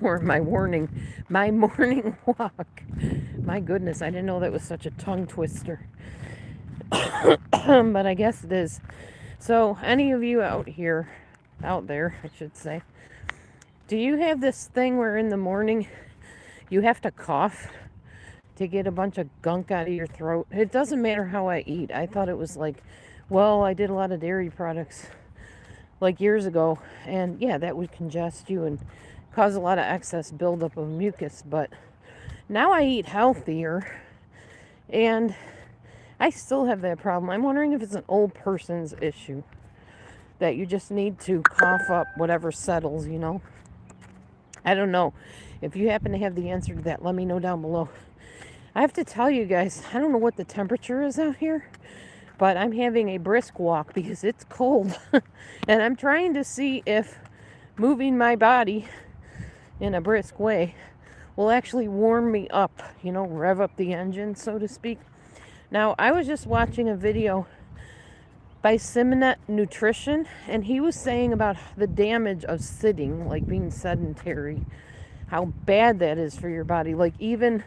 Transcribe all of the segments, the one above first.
Or my morning walk. My goodness, I didn't know that was such a tongue twister. But I guess it is. So, any of you out there, I should say, do you have this thing where in the morning you have to cough to get a bunch of gunk out of your throat? It doesn't matter how I eat. I thought it was like, well, I did a lot of dairy products like years ago, and yeah, that would congest you and cause a lot of excess buildup of mucus. But now I eat healthier, and I still have that problem. I'm wondering if it's an old person's issue that you just need to cough up whatever settles. I don't know. If you happen to have the answer to that, let me know down below. I have to tell you guys, I don't know what the temperature is out here, but I'm having a brisk walk because it's cold. And I'm trying to see if moving my body in a brisk way will actually warm me up, rev up the engine, so to speak. Now, I was just watching a video by Simonet Nutrition, and he was saying about the damage of sitting, like being sedentary, how bad that is for your body. Like, even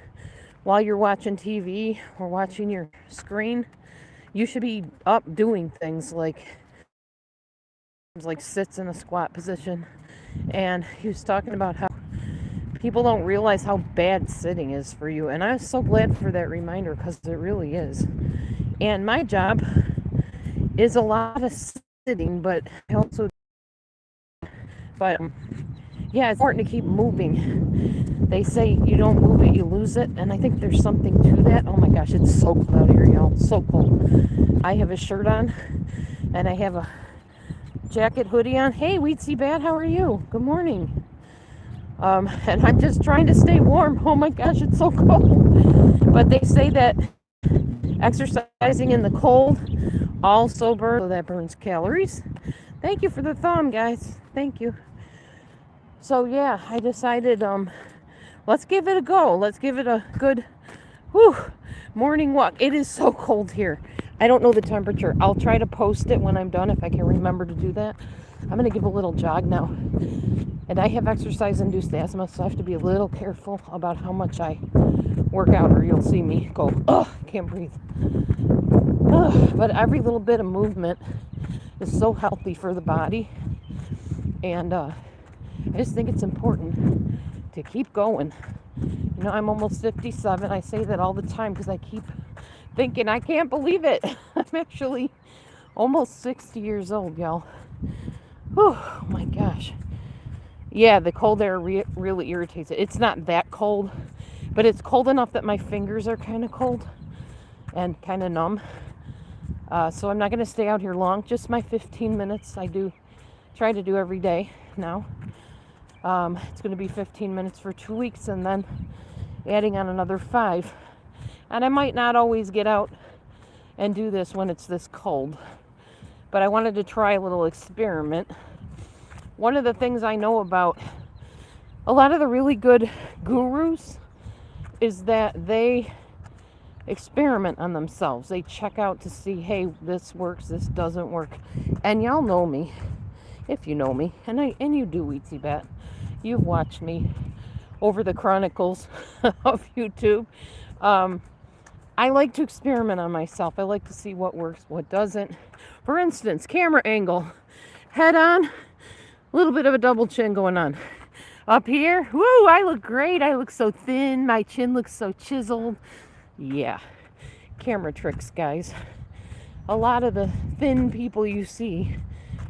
while you're watching TV or watching your screen, you should be up doing things like sits in a squat position. And he was talking about how people don't realize how bad sitting is for you. And I was so glad for that reminder because it really is. And my job is a lot of sitting, but I also, but yeah, it's important to keep moving. They say you don't move it, you lose it. And I think there's something to that. Oh my gosh, it's so cold out here, y'all. So cold. I have a shirt on and I have a jacket hoodie on. Hey, Weedsy Bat, how are you? Good morning. And I'm just trying to stay warm. Oh my gosh, it's so cold. But they say that exercising in the cold also burns, so that burns calories. Thank you for the thumb, guys. Thank you. So yeah, I decided let's give it a go. Let's give it a good morning walk. It is so cold here. I don't know the temperature. I'll try to post it when I'm done if I can remember to do that. I'm going to give a little jog now. And I have exercise-induced asthma, so I have to be a little careful about how much I work out, or you'll see me go, can't breathe. But every little bit of movement is so healthy for the body. And I just think it's important to keep going. I'm almost 57. I say that all the time because I keep thinking, I can't believe it. I'm actually almost 60 years old, y'all. Oh my gosh. Yeah, the cold air really irritates it. It's not that cold, but it's cold enough that my fingers are kind of cold and kind of numb. So I'm not going to stay out here long, just my 15 minutes. I do try to do every day now. It's going to be 15 minutes for 2 weeks and then adding on another 5. And I might not always get out and do this when it's this cold, but I wanted to try a little experiment. One of the things I know about a lot of the really good gurus is that they experiment on themselves. They check out to see, hey, this works, this doesn't work. And y'all know me, if you know me, and you do, Weedsy Bat. You've watched me over the chronicles of YouTube. I like to experiment on myself. I like to see what works, what doesn't. For instance, camera angle, head on, a little bit of a double chin going on. Up here, woo, I look great. I look so thin. My chin looks so chiseled. Yeah, camera tricks, guys. A lot of the thin people you see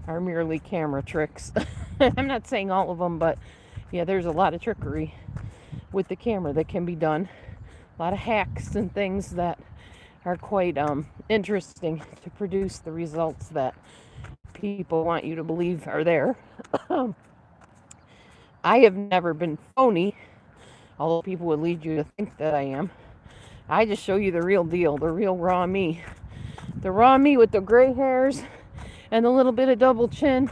are merely camera tricks. I'm not saying all of them, but yeah, there's a lot of trickery with the camera that can be done. A lot of hacks and things that are quite interesting to produce the results that people want you to believe are there. I have never been phony, although people would lead you to think that I am. I just show you the real deal, the real raw me. The raw me with the gray hairs and the little bit of double chin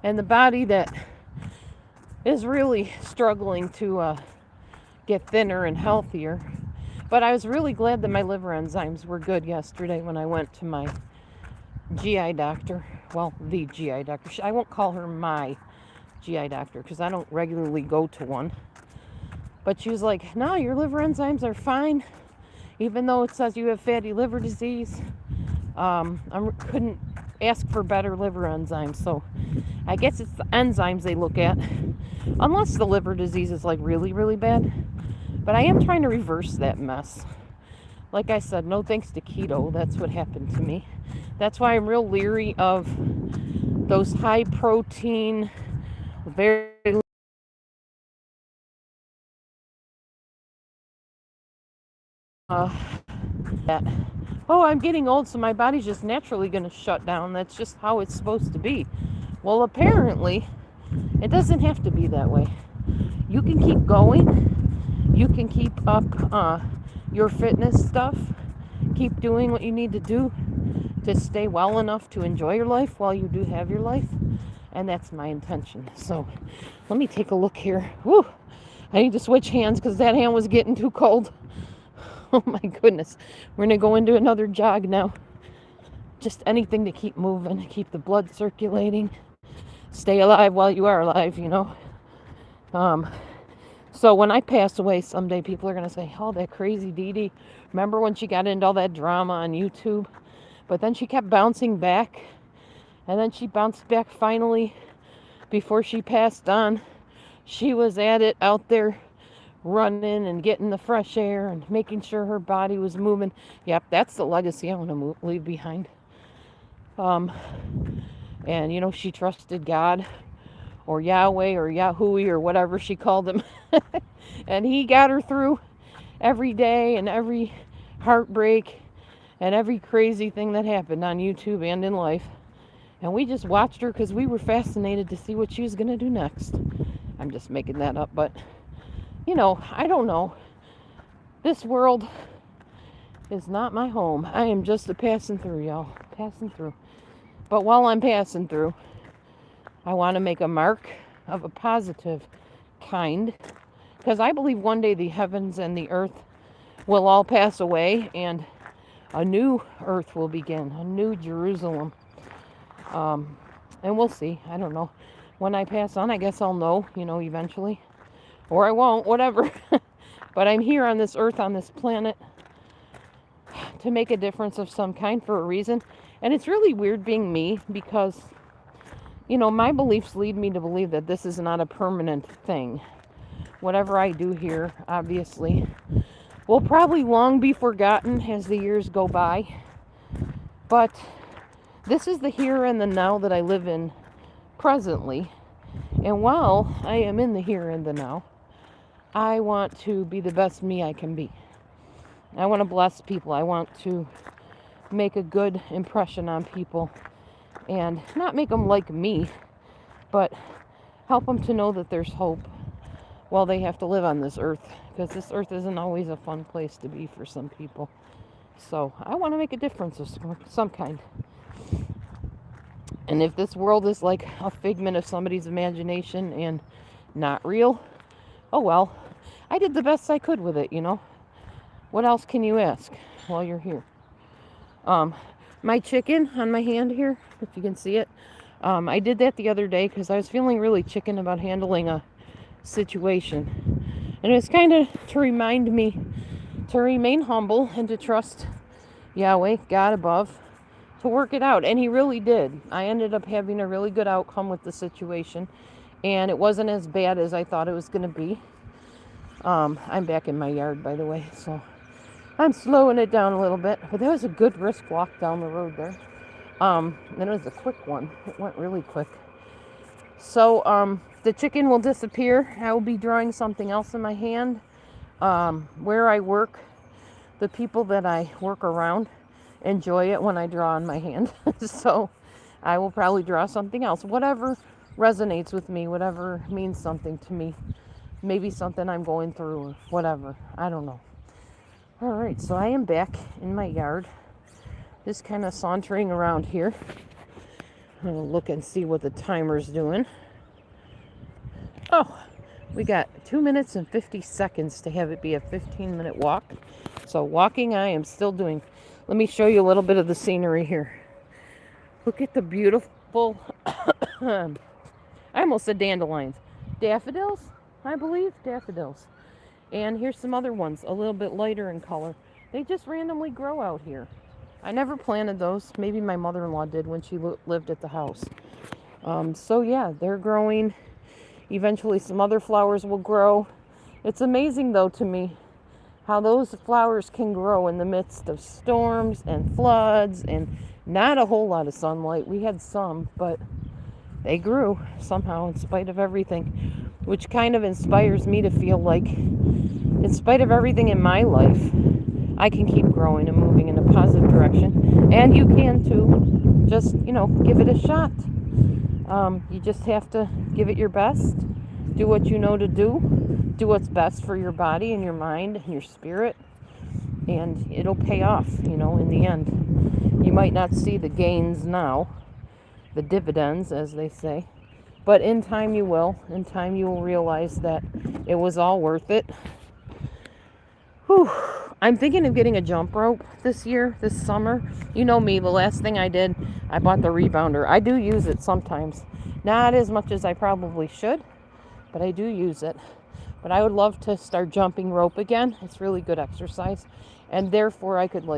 and the body that is really struggling to get thinner and healthier. But I was really glad that my liver enzymes were good yesterday when I went to my GI doctor. Well, the GI doctor. I won't call her my GI doctor because I don't regularly go to one. But she was like, no, your liver enzymes are fine, even though it says you have fatty liver disease. I couldn't ask for better liver enzymes. So I guess it's the enzymes they look at, unless the liver disease is like really, really bad. But I am trying to reverse that mess. Like I said, no thanks to keto. That's what happened to me. That's why I'm real leery of those high protein, very that. Oh, I'm getting old, so my body's just naturally going to shut down. That's just how it's supposed to be. Well, apparently, it doesn't have to be that way. You can keep going. You can keep up your fitness stuff. Keep doing what you need to do to stay well enough to enjoy your life while you do have your life. And that's my intention. So let me take a look here. Whew. I need to switch hands because that hand was getting too cold. Oh my goodness. We're going to go into another jog now. Just anything to keep moving, keep the blood circulating, stay alive while you are alive, you know. So when I pass away someday, people are going to say, oh, that crazy Dee Dee. Remember when she got into all that drama on YouTube? But then she kept bouncing back. And then she bounced back finally before she passed on. She was at it out there running and getting the fresh air and making sure her body was moving. Yep, that's the legacy I want to leave behind. And, you know, she trusted God or Yahweh or Yahuwah or whatever she called him. And he got her through every day and every heartbreak and every crazy thing that happened on YouTube and in life. And we just watched her because we were fascinated to see what she was going to do next. I'm just making that up, but, you know, I don't know. This world is not my home. I am just a passing through, y'all. Passing through. But while I'm passing through, I want to make a mark of a positive kind. Because I believe one day the heavens and the earth will all pass away and a new earth will begin, a new Jerusalem. And we'll see. I don't know. When I pass on, I guess I'll know, you know, eventually. Or I won't, whatever. But I'm here on this earth, on this planet, to make a difference of some kind for a reason. And it's really weird being me because, you know, my beliefs lead me to believe that this is not a permanent thing. Whatever I do here, obviously, will probably long be forgotten as the years go by. But this is the here and the now that I live in presently. And while I am in the here and the now, I want to be the best me I can be. I want to bless people. I want to make a good impression on people and not make them like me, but help them to know that there's hope while they have to live on this earth, because this earth isn't always a fun place to be for some people. So I want to make a difference of some kind. And if this world is like a figment of somebody's imagination and not real, oh well, I did the best I could with it, you know. What else can you ask while you're here? My chicken on my hand here, if you can see it, I did that the other day because I was feeling really chicken about handling a situation. And it's kind of to remind me to remain humble and to trust Yahweh, God above, to work it out. And he really did. I ended up having a really good outcome with the situation. And it wasn't as bad as I thought it was going to be. I'm back in my yard, by the way, so I'm slowing it down a little bit. But that was a good brisk walk down the road there. And it was a quick one. It went really quick. So the chicken will disappear. I will be drawing something else in my hand. Where I work, the people that I work around enjoy it when I draw on my hand. So I will probably draw something else. Whatever resonates with me, whatever means something to me. Maybe something I'm going through or whatever. I don't know. All right, so I am back in my yard. Just kind of sauntering around here. I'm going to look and see what the timer's doing. Oh, we got 2 minutes and 50 seconds to have it be a 15-minute walk. So walking I am still doing. Let me show you a little bit of the scenery here. Look at the beautiful I almost said dandelions. Daffodils, I believe. Daffodils. And here's some other ones, a little bit lighter in color. They just randomly grow out here. I never planted those. Maybe my mother-in-law did when she lived at the house. So yeah, they're growing. Eventually some other flowers will grow. It's amazing though to me how those flowers can grow in the midst of storms and floods and not a whole lot of sunlight. We had some, but they grew somehow in spite of everything, which kind of inspires me to feel like in spite of everything in my life, I can keep growing and moving in a positive direction. And you can too. Just, give it a shot. You just have to give it your best. Do what you know to do. Do what's best for your body and your mind and your spirit. And it'll pay off, in the end. You might not see the gains now, the dividends, as they say. But in time you will. In time you will realize that it was all worth it. Whew. I'm thinking of getting a jump rope this summer. You know me, the last thing I did, I bought the rebounder. I do use it sometimes. Not as much as I probably should, but I do use it. But I would love to start jumping rope again. It's really good exercise. And therefore I could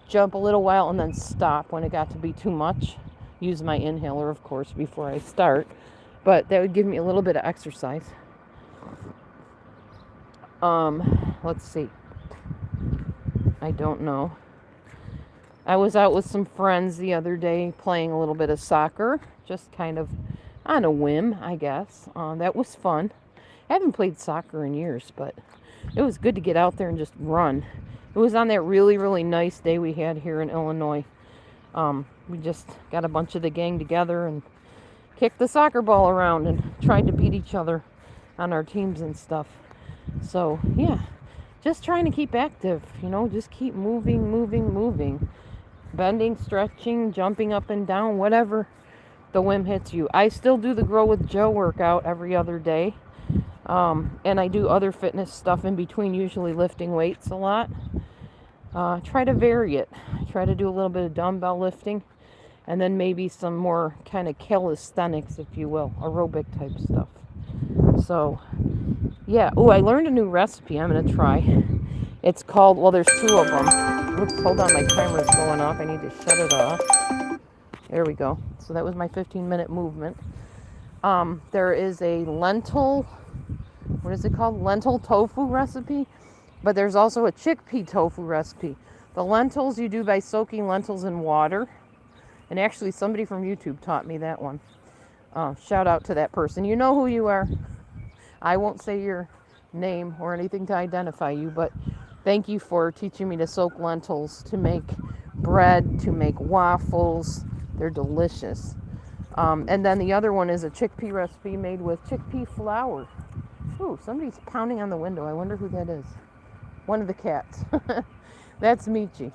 jump a little while and then stop when it got to be too much. Use my inhaler, of course, before I start. But that would give me a little bit of exercise. Let's see. I don't know. I was out with some friends the other day playing a little bit of soccer, just kind of on a whim, I guess. That was fun. I haven't played soccer in years, but it was good to get out there and just run. It was on that really, really nice day we had here in Illinois. We just got a bunch of the gang together and kicked the soccer ball around and tried to beat each other on our teams and stuff. So, yeah, just trying to keep active, just keep moving. Bending, stretching, jumping up and down, whatever the whim hits you. I still do the Grow with Joe workout every other day. And I do other fitness stuff in between, usually lifting weights a lot. Try to vary it. Try to do a little bit of dumbbell lifting and then maybe some more kind of calisthenics, if you will, aerobic type stuff. So, yeah. Oh, I learned a new recipe I'm going to try. It's called, there's two of them. Oops, hold on, my timer's going off. I need to shut it off. There we go. So that was my 15-minute movement. There is a lentil tofu recipe, but there's also a chickpea tofu recipe. The lentils you do by soaking lentils in water, and actually somebody from YouTube taught me that one. Shout out to that person. You know who you are. I won't say your name or anything to identify you, but thank you for teaching me to soak lentils to make bread, to make waffles. They're delicious. And then the other one is a chickpea recipe made with chickpea flour. Ooh, somebody's pounding on the window. I wonder who that is. One of the cats. That's Michi.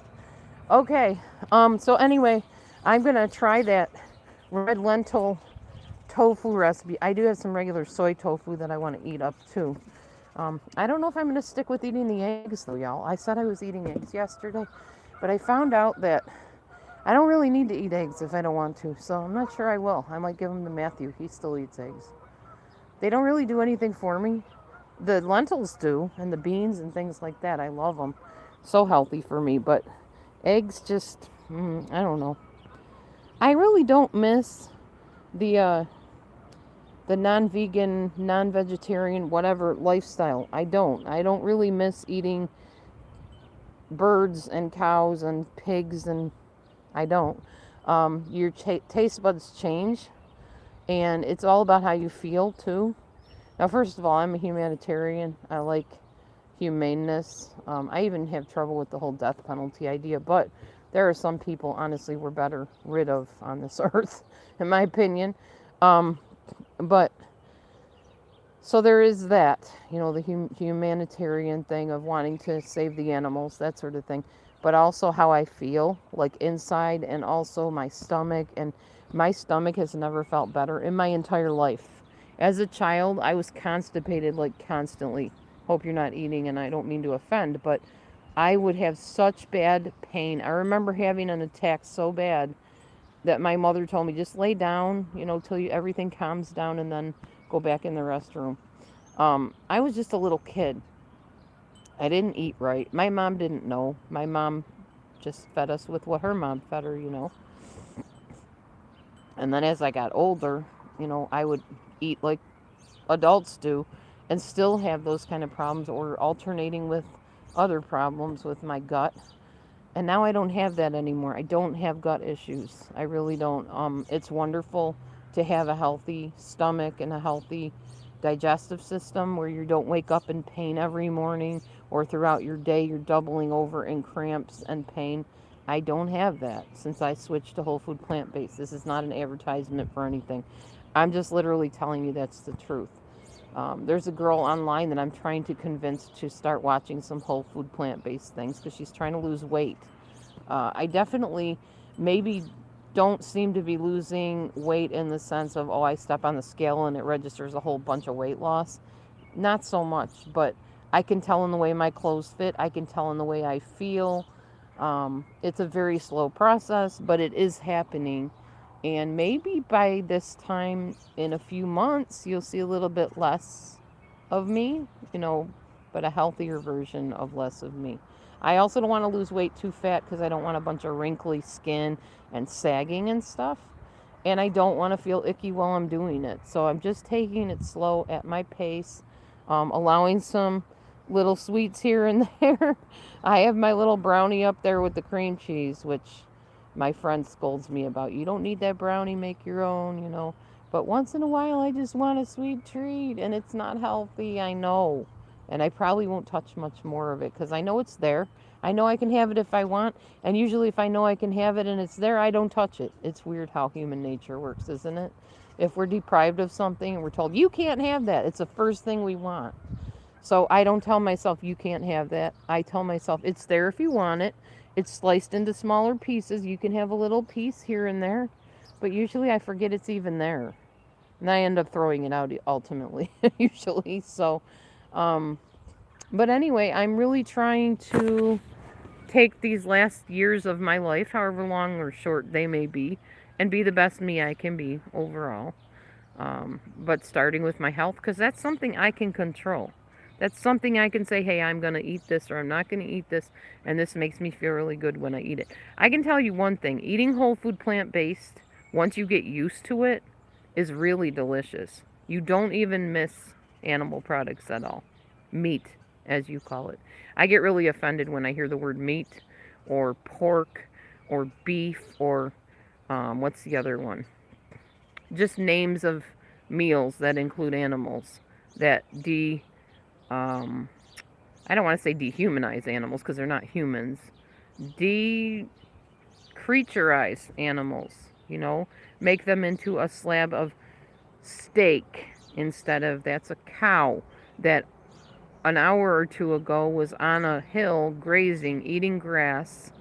Okay. So anyway, I'm going to try that red lentil tofu recipe. I do have some regular soy tofu that I want to eat up too. I don't know if I'm going to stick with eating the eggs though, y'all. I said I was eating eggs yesterday, but I found out that I don't really need to eat eggs if I don't want to, so I'm not sure I will. I might give them to Matthew. He still eats eggs. They don't really do anything for me. The lentils do, and the beans and things like that. I love them. So healthy for me, but eggs just, I don't know. I really don't miss the non-vegan, non-vegetarian, whatever lifestyle. I don't really miss eating birds and cows and pigs, and I don't. Your taste buds change, and it's all about how you feel too. Now, first of all, I'm a humanitarian. I like humaneness. I even have trouble with the whole death penalty idea, but there are some people, honestly, we're better rid of on this earth, in my opinion. But so there is that, the humanitarian thing of wanting to save the animals, that sort of thing. But also how I feel, like inside, and also my stomach. And my stomach has never felt better in my entire life. As a child, I was constipated, constantly. Hope you're not eating, and I don't mean to offend, but I would have such bad pain. I remember having an attack so bad that my mother told me, just lay down, till everything calms down and then go back in the restroom. I was just a little kid. I didn't eat right. My mom didn't know. My mom just fed us with what her mom fed her. And then as I got older, I would eat like adults do and still have those kind of problems or alternating with other problems with my gut. And now I don't have that anymore. I don't have gut issues. I really don't. It's wonderful to have a healthy stomach and a healthy digestive system where you don't wake up in pain every morning or throughout your day you're doubling over in cramps and pain. I don't have that since I switched to whole food plant based. This is not an advertisement for anything. I'm just literally telling you that's the truth. There's a girl online that I'm trying to convince to start watching some whole food plant based things because she's trying to lose weight. I definitely maybe don't seem to be losing weight in the sense of, oh, I step on the scale and it registers a whole bunch of weight loss. Not so much, but I can tell in the way my clothes fit. I can tell in the way I feel. It's a very slow process, but it is happening. And maybe by this time in a few months, you'll see a little bit less of me, but a healthier version of less of me. I also don't want to lose weight too fat because I don't want a bunch of wrinkly skin and sagging and stuff. And I don't want to feel icky while I'm doing it. So I'm just taking it slow at my pace, allowing some little sweets here and there. I have my little brownie up there with the cream cheese, which my friend scolds me about. You don't need that brownie, make your own. But once in a while, I just want a sweet treat, and it's not healthy, I know. And I probably won't touch much more of it because I know it's there. I know I can have it if I want. And usually, if I know I can have it and it's there, I don't touch it. It's weird how human nature works, isn't it? If we're deprived of something and we're told, you can't have that, it's the first thing we want. So I don't tell myself, you can't have that. I tell myself, it's there if you want it. It's sliced into smaller pieces. You can have a little piece here and there. But usually I forget it's even there. And I end up throwing it out ultimately, usually. So, but anyway, I'm really trying to take these last years of my life, however long or short they may be, and be the best me I can be overall. But starting with my health, because that's something I can control. That's something I can say, hey, I'm going to eat this or I'm not going to eat this, and this makes me feel really good when I eat it. I can tell you one thing, eating whole food plant-based, once you get used to it, is really delicious. You don't even miss animal products at all. Meat, as you call it. I get really offended when I hear the word meat or pork or beef or what's the other one? Just names of meals that include animals that I don't want to say dehumanize animals because they're not humans. De-creaturize animals, make them into a slab of steak instead of that's a cow that an hour or two ago was on a hill grazing, eating grass,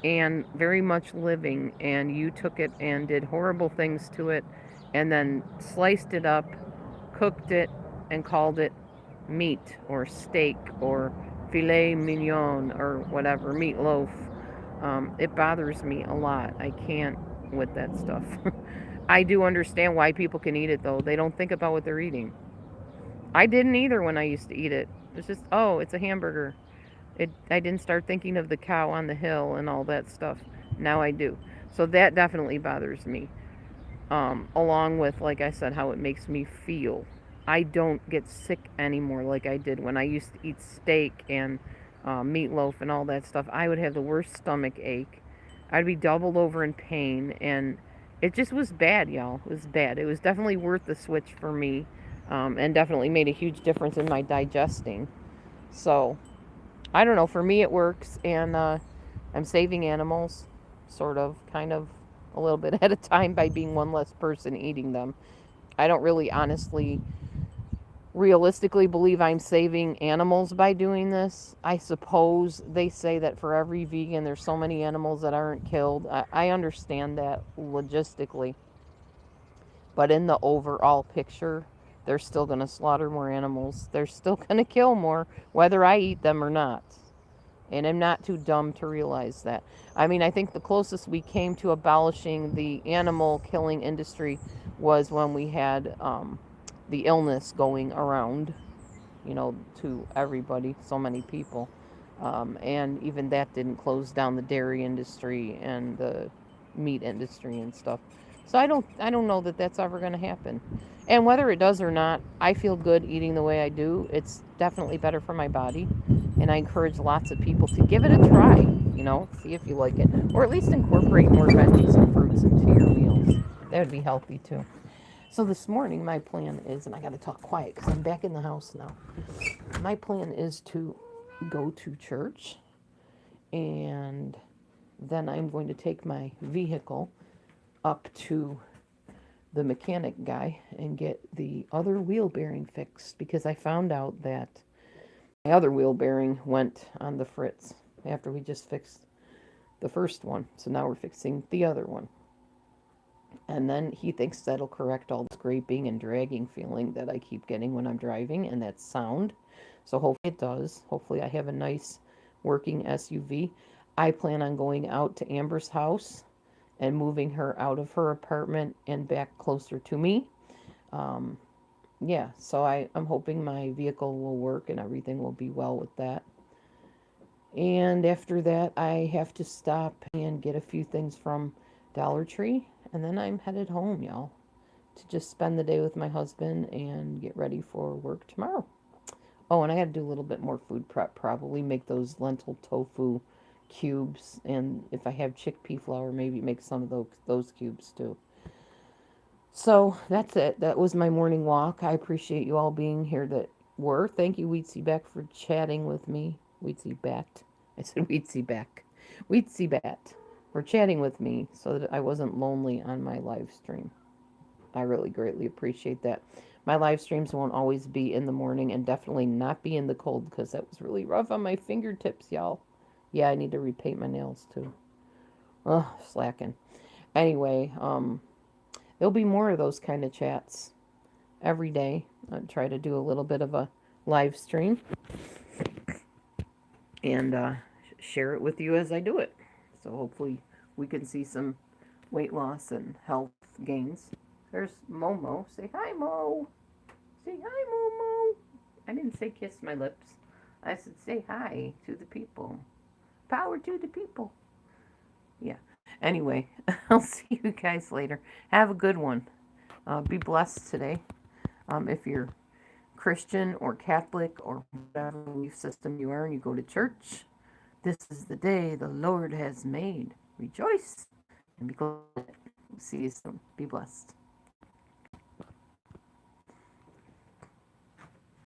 and very much living, and you took it and did horrible things to it and then sliced it up, cooked it, and called it meat or steak or filet mignon or whatever, meatloaf. It bothers me a lot. I can't with that stuff. I do understand why people can eat it though. They don't think about what they're eating. I didn't either when I used to eat it. It's just, oh, it's a hamburger. I didn't start thinking of the cow on the hill and all that stuff. Now I do. So that definitely bothers me. Along with, like I said, how it makes me feel. I don't get sick anymore like I did when I used to eat steak and meatloaf and all that stuff. I would have the worst stomach ache. I'd be doubled over in pain, and it just was bad, y'all. It was bad. It was definitely worth the switch for me, and definitely made a huge difference in my digesting. So, I don't know. For me, it works, and I'm saving animals, sort of, kind of, a little bit at a time by being one less person eating them. I don't really honestly realistically believe I'm saving animals by doing this. I suppose they say that for every vegan there's so many animals that aren't killed. I understand that logistically. But in the overall picture, they're still going to slaughter more animals. They're still going to kill more, whether I eat them or not. And I'm not too dumb to realize that. I mean, I think the closest we came to abolishing the animal killing industry was when we had the illness going around, to everybody, so many people. And even that didn't close down the dairy industry and the meat industry and stuff. So I don't know that that's ever going to happen. And whether it does or not, I feel good eating the way I do. It's definitely better for my body, and I encourage lots of people to give it a try. See if you like it, or at least incorporate more veggies and fruits into your meals. That would be healthy too. So this morning, my plan is, and I got to talk quiet because I'm back in the house now. My plan is to go to church, and then I'm going to take my vehicle up to the mechanic guy and get the other wheel bearing fixed, because I found out that my other wheel bearing went on the fritz after we just fixed the first one. So now we're fixing the other one. And then he thinks that'll correct all the scraping and dragging feeling that I keep getting when I'm driving, and that sound. So hopefully it does. Hopefully I have a nice working SUV. I plan on going out to Amber's house and moving her out of her apartment and back closer to me. Um, yeah, so I'm hoping my vehicle will work and everything will be well with that. And after that, I have to stop and get a few things from Dollar Tree, and then I'm headed home, y'all, to just spend the day with my husband and get ready for work tomorrow. Oh, and I got to do a little bit more food prep, probably make those lentil tofu cubes, and if I have chickpea flour, maybe make some of those cubes too. So that's it. That was my morning walk. I appreciate you all being here that were. Thank you, Weetsy Beck, for chatting with me. Weetsy Bat. I said Weetsy Beck. Weetsy Bat for chatting with me so that I wasn't lonely on my live stream. I really greatly appreciate that. My live streams won't always be in the morning, and definitely not be in the cold, because that was really rough on my fingertips, y'all. Yeah, I need to repaint my nails too. Ugh, slacking. Anyway, there'll be more of those kind of chats every day. I try to do a little bit of a live stream and share it with you as I do it. So hopefully we can see some weight loss and health gains. There's Momo. Say hi, Mo. Say hi, Momo. I didn't say kiss my lips. I said say hi to the people. Power to the people. Yeah. Anyway, I'll see you guys later. Have a good one. Be blessed today. If you're Christian or Catholic or whatever belief system you are and you go to church, this is the day the Lord has made. Rejoice and be glad. See you soon. Be blessed.